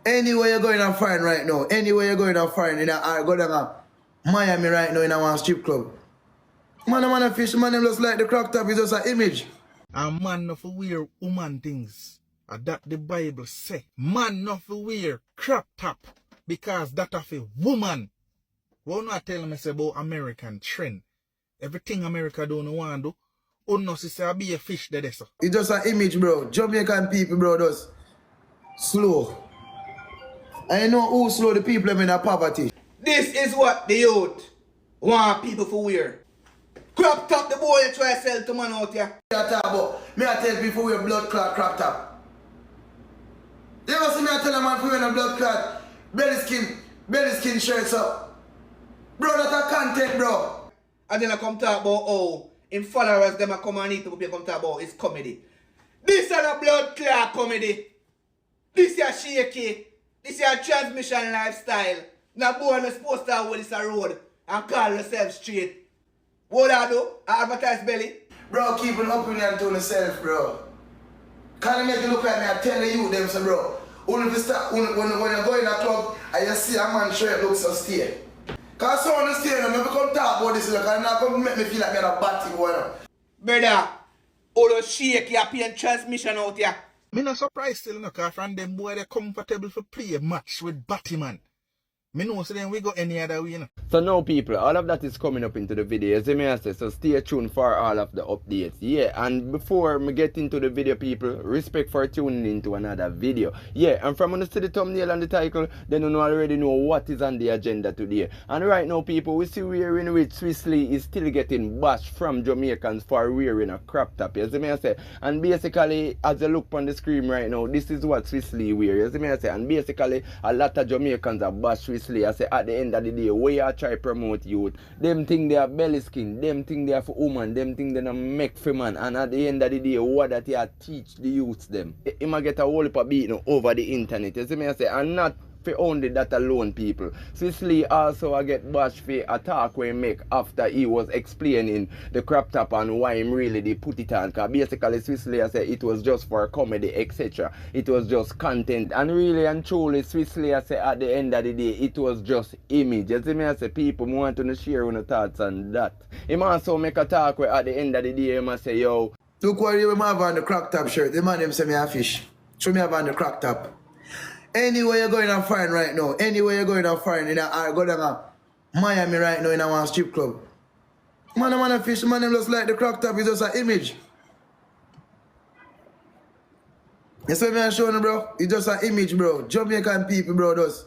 Anywhere you're going and foreign right now, anywhere you're going and foreign, go down to Miami right now in a one strip club. Man, a fish, man, them just like the crock top is just an image. And man not for wear woman things. And that the Bible say. Man not for wear crop top. Because that of a woman. What not tell me say about American trend. Everything America don't want to do. Oh no, sister, be a fish there, so. It's just an image, bro. Jamaican people, bro, just slow. And you know who slow? The people in the poverty. This is what the youth want people to wear. Crop top the boy you try to sell to man out here. Me I tell people wear blood clot crop top. You ever see me I tell a man to wear a blood clot belly skin shirts up? Bro, that's a content, bro. And then I come talk about how in followers them I come and eat to come talk about it's comedy. This is a blood clot comedy. This is shaky. This is a transmission lifestyle. Now boy is supposed to have this a road and call yourself straight. What I do? I advertise belly. Bro, keep an opinion to yourself, bro. Can't make it look like me, I tell you them, so bro. Only if you start, when you go in a club and you see a man shirt looks so stay. Cause someone is staying and never come talk about this, and not come make me feel like I'm a batty boy. Brother, all those shake your pain transmission out here. Me not surprised still, no, cause from them boy they comfortable for play a match with Batman. Me know so then we go any other way, you know. So now people, all of that is coming up into the video, as I say, so stay tuned for all of the updates. Yeah, and before me get into the video people, respect for tuning into another video. Yeah, and from when you see the thumbnail and the title, then you already know what is on the agenda today. And right now people, we see wearing which Swissley is still getting bashed from Jamaicans for wearing a crop top, as I say. And basically, as you look on the screen right now, this is what Swissley wears, as I say. And basically, a lot of Jamaicans are bashed Swissley. I say at the end of the day, we are try promote youth. Them think they are belly skin, them think they are for woman, them think they are make for man. And at the end of the day, what that you teach the youths them. You might get a whole heap of beating over the internet. You see me I say, and not for only that alone people. Swissley also I get bashed for a talk we make after he was explaining the crop top and why him really they put it on. Cause basically Swissley I say it was just for comedy etc. It was just content and really and truly Swissley I say at the end of the day it was just image. You see me I say people want to share on thoughts on that. Him also make a talk where at the end of the day him I say yo. Look what you have on the crop top shirt. The man them say me a fish. Show me have on the crop top. Anywhere you're going and foreign right now, anywhere you're going and foreign, go down to Miami right now in a one strip club. Man, a fish, man, them just like the crock top is just an image. You see me showing you, bro? It's just an image, bro. Jamaican people, bro, just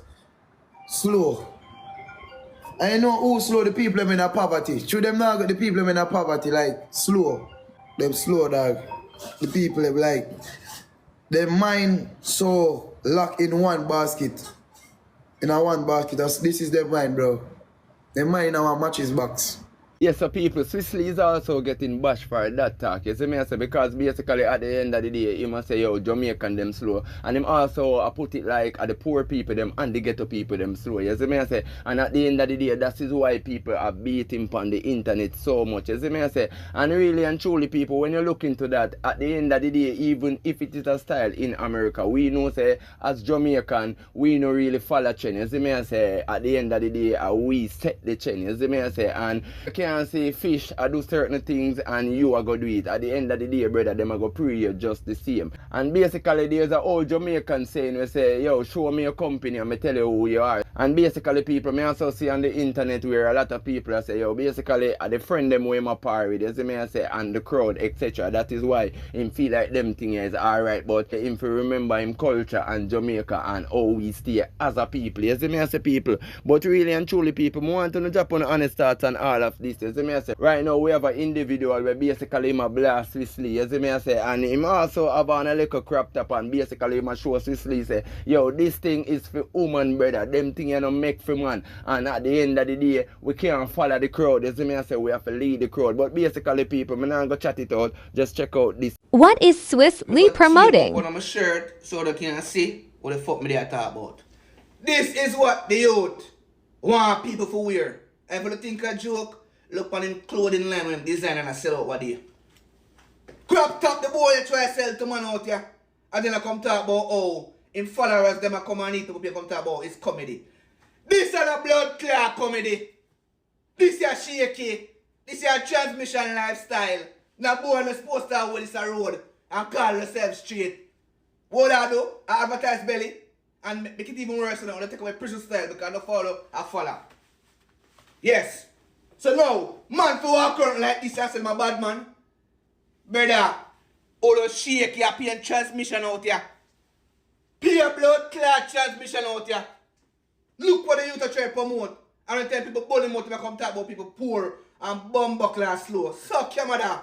slow. And you know who slow? The people in the poverty. Should them not get the people in the poverty, like, slow. Them slow, dog. The people, like, their mind so locked in one basket. In a one basket. This is their mind, bro. Their mind in our matches box. Yes, so people, Swissley is also getting bashed for that talk. You see me I say, because basically at the end of the day, he must say, yo, Jamaican them slow. And him also I put it like at the poor people them and the ghetto people them slow. You see me I say, and at the end of the day, that is why people are beating on the internet so much. You see me I say, and really and truly people, when you look into that, at the end of the day, even if it is a style in America, we know say, as Jamaican, we no really follow trend. You see me I say, at the end of the day, we set the trend. You see me I say, and and say fish I do certain things and you are going to do it. At the end of the day, brother, them are going to pray you just the same. And basically there's an old Jamaican saying we say, yo, show me your company and I tell you who you are. And basically people, me also see on the internet where a lot of people say, yo, basically the friend them who I'm a par with, you see me I say, and the crowd, etc. That is why him feel like them thing is alright, but him for remember him culture and Jamaica and how we stay as a people. You see me I say people. But really and truly people, I want to drop on honest thoughts and all of this. You see me I say, right now we have an individual where basically him a blast Swissley, you see me I say, and him also have on a little crop top and basically him a show Swissley say, yo, this thing is for woman, brother, them thing you know make for man, and at the end of the day, we can't follow the crowd, you see me I say, we have to lead the crowd, but basically people, I'm not going to chat it out, just check out this. What is Swissley promoting? On my shirt so they can see what the fuck me they talk about. This is what the youth want people to wear. If you think a joke, look on him clothing line when him design and I sell out what they. Crop top the boy you try to sell to man out here. And then I come talk about how him followers them a come and eat to come talk about is comedy. This is a blood clot comedy. This is shaky. This is a transmission lifestyle. Now boy is supposed to have this a road and call yourself straight. What I do? I advertise belly and make it even worse now. They take away prison style because I follow, I follow. Yes. So now, man for walk around like this, I say my bad man. Brother, all those shaky are paying transmission out here. Pay blood clot transmission out here. Look what the youth are trying to promote. And I tell people bullying out to come talk about people poor and bumbuckle and slow. Suck your mother.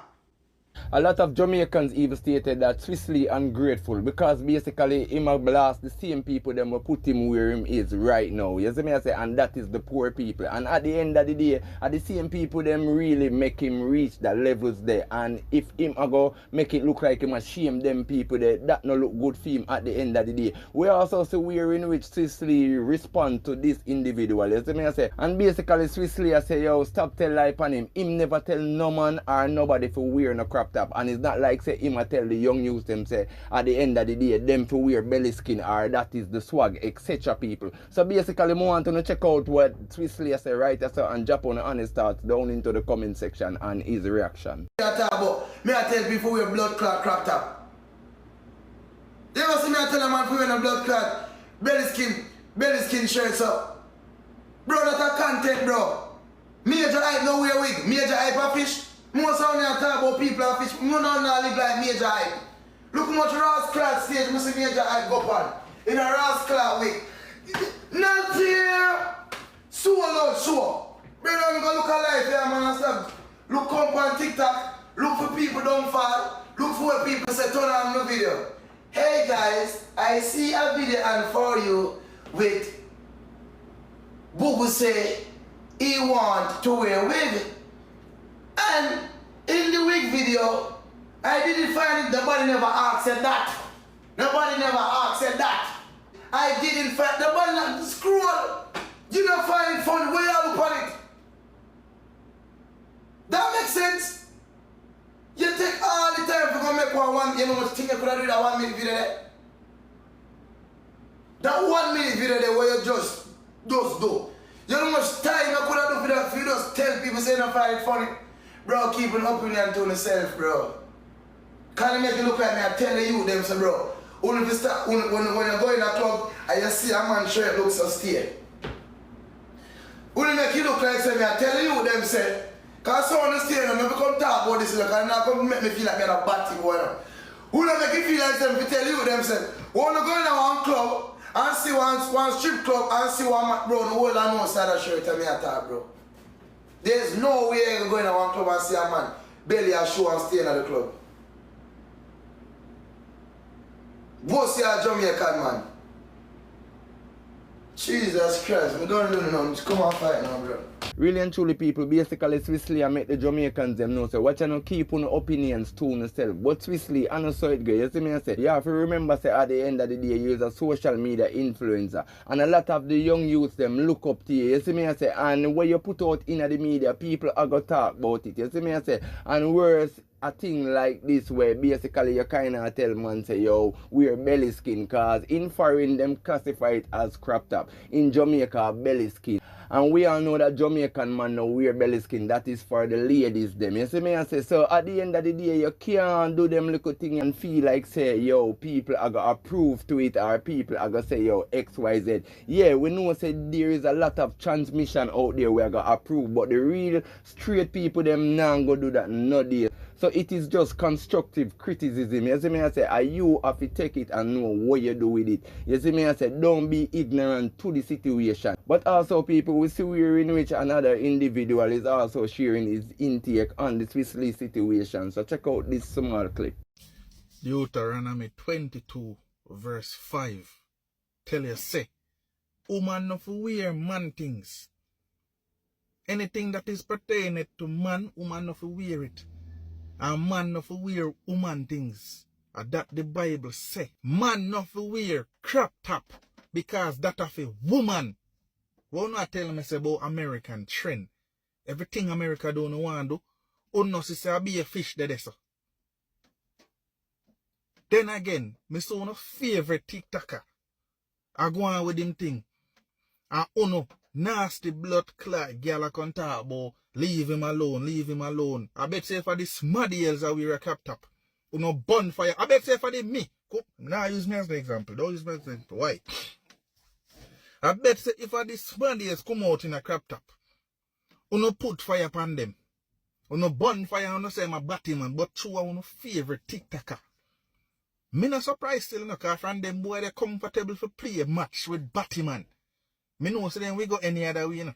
A lot of Jamaicans even stated that Swissley ungrateful because basically him a blast the same people them will put him where him is right now. You see me I say, and that is the poor people. And at the end of the day, are the same people them really make him reach the levels there. And if him a go make it look like him a shame them people there, that no look good for him at the end of the day. We also see where in which Swissley respond to this individual. You see me I say, and basically Swissley I say, yo, stop tell lie on him. Him never tell no man or nobody for wear no crap top. And it's not like say him a tell the young youth them say at the end of the day them for wear belly skin or that is the swag, etc. people. So basically I want to check out what Swissley say right so and drop on the honest thoughts down into the comment section and his reaction. Me I tell people wear blood clot crop top. You ever see me I tell a man for wearing a blood clot belly skin shirts up. Bro, that's a content, bro. Major hype no wear wig, major hype a fish. Most of them talk about people and fish. You don't live like major hype. Look how much Ross Clad stage you see major hype go on. In a Ross Clad wig. Not here. So Lord, so. Brother, I'm going to look at life here, man, and stuff. Look up on TikTok. Look for people don't fall. Look for what people say, turn on the video. Hey guys, I see a video and for you with Bubu say he want to wear wig. And in the wig video, I didn't find it, nobody never asked that. Nobody never asked that. I didn't find, nobody not scroll. You don't find it funny, where you look on it? That makes sense. You take all the time to go make one, you know much thing you could have do that 1 minute video there. That 1 minute video there where you just do. You know much time you could have do for that, if you just tell people say you don't find it funny. Bro, keep an opinion to yourself, bro. Can't make it look like me, I tell you them, so bro. Only if you start, when you go in a club and you see a man shirt looks so stale. Only make it look like say me, I tell you them, say. Because someone is staying and never come talk about this, and not come make me feel like I'm a bad thing going on. Only make it feel like them, if you tell you them, say. When you go in a one club and see one strip club and see one man, bro, the whole and no side of shirt and me I talk, bro. There's no way you can go in a one club and see a man belly a show and stay in the club. Both a Jamaican man. Jesus Christ, we don't do nothing. Come on fight now, bro. Really and truly people, basically Swissley and make the Jamaicans them know, so watch and keep on opinions to yourself. But Swissley, I know so it go. You see me I say, you have to remember say at the end of the day you is a social media influencer. And a lot of the young youth them look up to you. You see me I say, and when you put out in the media, people are gonna talk about it. You see me I say, and worse a thing like this where basically you kind of tell man say, yo, wear belly skin, cause in foreign them classify it as crop top. In Jamaica, belly skin. And we all know that Jamaican man now wear belly skin. That is for the ladies them. You see me I say, so at the end of the day, you can't do them little thing and feel like say, yo, people are gonna approve to it or people are gonna say, yo, XYZ. Yeah, we know say there is a lot of transmission out there we are gonna approve, but the real straight people them not gonna do that no day. So it is just constructive criticism. You see me I say, you have to take it and know what you do with it. You see me I say, don't be ignorant to the situation. But also people, we see where in which another individual is also sharing his intake on the Swissley situation. So check out this small clip. Deuteronomy 22 verse 5 tell you say, woman no for wear man things. Anything that is pertaining to man, woman no for wear it. And man no for wear woman things. And that the Bible say. Man no for wear crop top. Because that of a woman. What not tell me say about American trend. Everything America don't want to do. Unno say be a fish there so. Then again, me saw no favorite TikToker. I go on with him thing. And uno, nasty blood clot, girl I can talk about, leave him alone, leave him alone. I bet say for the smaddiels that we a crop top. Uno bonfire. I bet say for the me. Now use me as the example. Don't use me as the example. Why? I bet say if the smaddiels come out in a crop top, uno put fire upon them. Uno bonfire, uno say my Batman, but true uno favorite TikToker. Me not surprised still, no, cause from them boy they comfortable for play a match with Batman. Me know so then we go any other way, you know.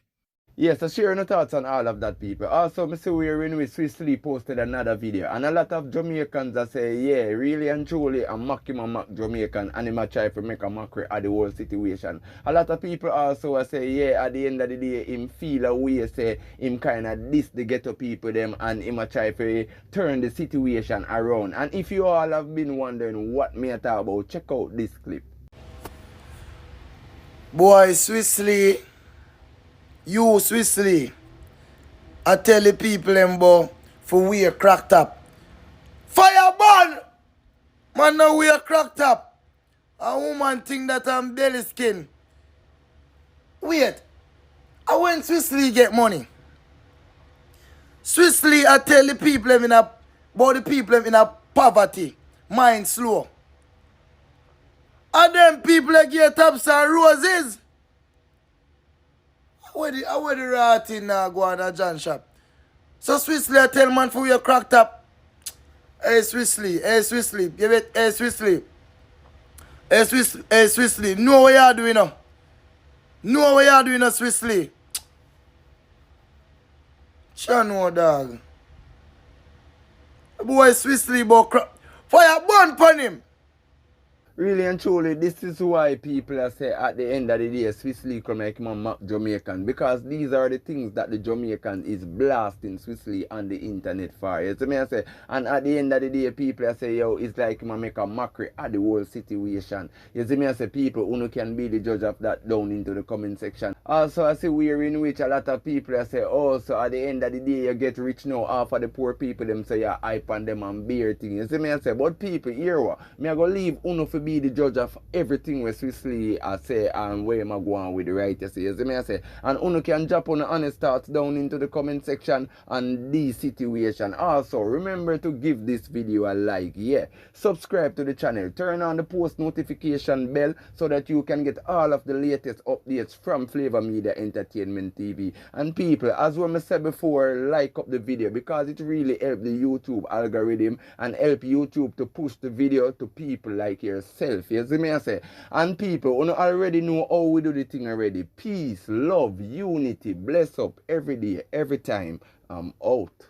Yes, so share your thoughts on all of that, people. Also, I see we're in with Swiss posted another video. And a lot of Jamaicans that say, yeah, really and truly, I'm mocking my mock Jamaican and him try to make a mockery of the whole situation. A lot of people also say, yeah, at the end of the day, him feel a way, say, him kind of diss the ghetto people them and him try to turn the situation around. And if you all have been wondering what me I talk about, check out this clip. Boy, Swiss, you Swiss, I tell the people them boy for wear crack top. Fire burn! Man now wear crack top. A woman think that I'm belly skin. Wait. I when Swiss get money. Swiss I tell the people them about the people them in a poverty. Mind slow. And them people that get tops and roses. Where the rat in go on a John shop. So Swiss I tell man for your crack top. Hey Swiss give it, hey Swiss know what you doing now. Know what you doing now, Swiss Sure know, dog. Boy, Swiss boy crap. Fire burn upon him. Really and truly, this is why people are say at the end of the day, Swiss Lee come make him a mock Jamaican. Because these are the things that the Jamaican is blasting Swiss Lee on the internet for. You see me I say? And at the end of the day, people are say, yo, it's like him make a mockery of the whole situation. You see me I say, people who can be the judge of that down into the comment section. Also, I see we're in which a lot of people are say, oh, so at the end of the day, you get rich now, half of the poor people, them say, you hype on them and beer thing. You see me I say, but people, here what? Me I go leave uno for be the judge of everything where Swiss Lee I say and where am I going with the right, you see me I say. And uno can drop on the honest thoughts down into the comment section on this situation. Also, remember to give this video a like, yeah. Subscribe to the channel, turn on the post notification bell so that you can get all of the latest updates from Flava Media Entertainment TV. And people, as what I said before, like up the video because it really helps the YouTube algorithm and help YouTube to push the video to people like yourself. You see me I say? And people, you already know how we do the thing already. Peace, love, unity, bless up every day, every time. I'm out.